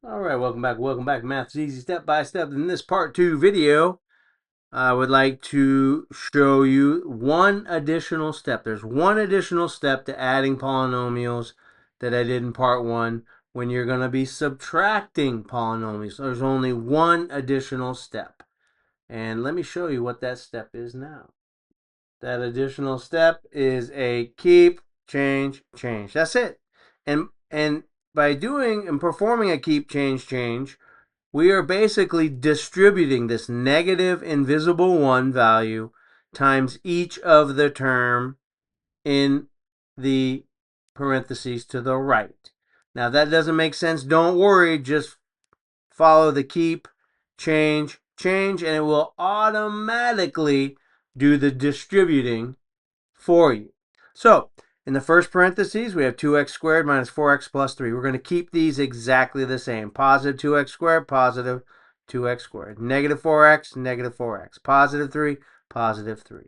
All right, welcome back. Math's easy step by step. In this part 2 video, I would like to show you one additional step. There's one additional step to adding polynomials that I did in part 1 when you're going to be subtracting polynomials. There's only one additional step. And let me show you what that step is now. That additional step is a keep, change, change. That's it. And by doing and performing a keep, change, we are basically distributing this negative invisible 1 value times each of the term in the parentheses to the right. Now, if that doesn't make sense, don't worry. Just follow the keep, change, and it will automatically do the distributing for you. So, in the first parentheses, we have 2x squared minus 4x plus 3. We're going to keep these exactly the same. Positive 2x squared, positive 2x squared. Negative 4x, negative 4x. Positive 3, positive 3.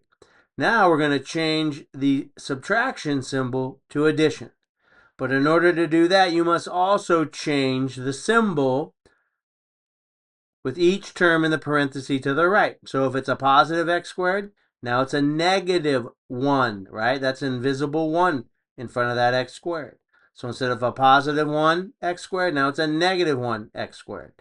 Now we're going to change the subtraction symbol to addition. But in order to do that, you must also change the symbol with each term in the parenthesis to the right. So if it's a positive x squared, now it's a negative 1, right? That's invisible 1 in front of that x squared. So instead of a positive 1 x squared, now it's a negative 1 x squared.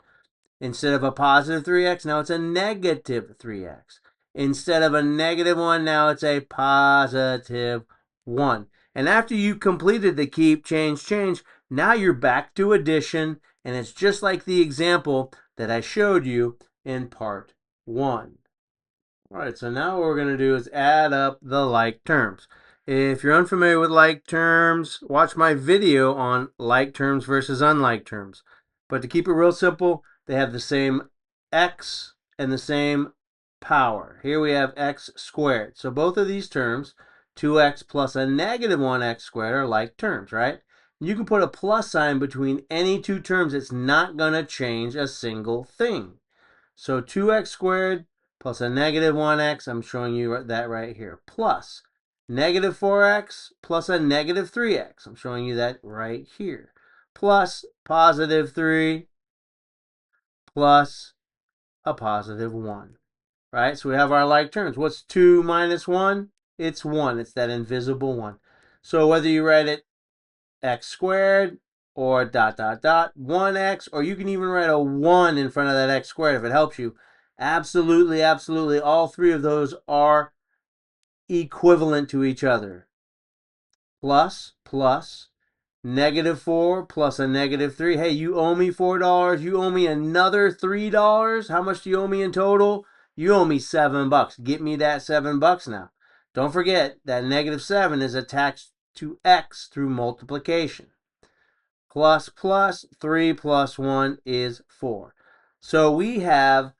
Instead of a positive 3x, now it's a negative 3x. Instead of a negative 1, now it's a positive 1. And after you completed the keep, change, now you're back to addition, and it's just like the example that I showed you in part 1. All right, so now what we're going to do is add up the like terms. If you're unfamiliar with like terms, watch my video on like terms versus unlike terms. But to keep it real simple, they have the same x and the same power. Here we have x squared. So both of these terms, 2x plus a negative 1x squared, are like terms, right? You can put a plus sign between any two terms. It's not going to change a single thing. So 2x squared plus a negative 1x, I'm showing you that right here, plus negative 4x plus a negative 3x, I'm showing you that right here, plus positive 3 plus a positive 1, right? So we have our like terms. What's 2 minus 1? It's 1. It's that invisible 1. So whether you write it x squared or dot 1x, or you can even write a 1 in front of that x squared if it helps you. Absolutely, all three of those are equivalent to each other. Plus, negative 4 plus a negative 3. Hey, you owe me $4. You owe me another $3. How much do you owe me in total? You owe me $7. Get me that $7 now. Don't forget that negative 7 is attached to x through multiplication. Plus, 3 plus 1 is 4. So we have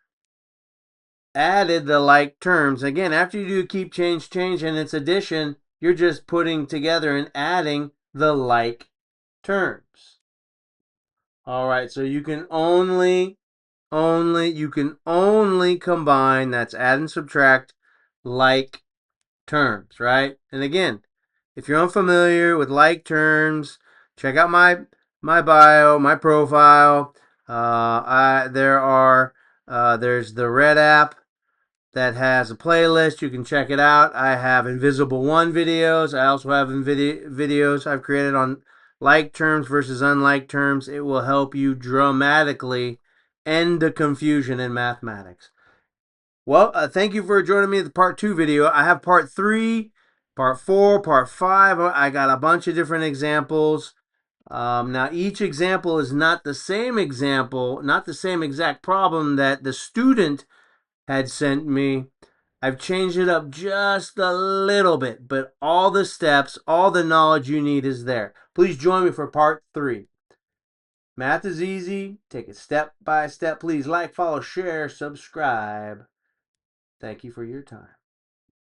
added the like terms. Again, after you do keep, change, and its addition, you're just putting together and adding the like terms. All right, so you can only combine, that's add and subtract, like terms, right? And again, if you're unfamiliar with like terms, check out my bio, my profile. There's the Red app that has a playlist. You can check it out. I have Invisible 1 videos. I also have videos I've created on like terms versus unlike terms. It will help you dramatically end the confusion in mathematics. Well, thank you for joining me in the part 2 video. I have part 3, part 4, part 5. I got a bunch of different examples. Now, each example is not the same example, not the same exact problem that the student had sent me. I've changed it up just a little bit, but all the steps, all the knowledge you need is there. Please join me for part 3. Math is easy. Take it step by step. Please like, follow, share, subscribe. Thank you for your time.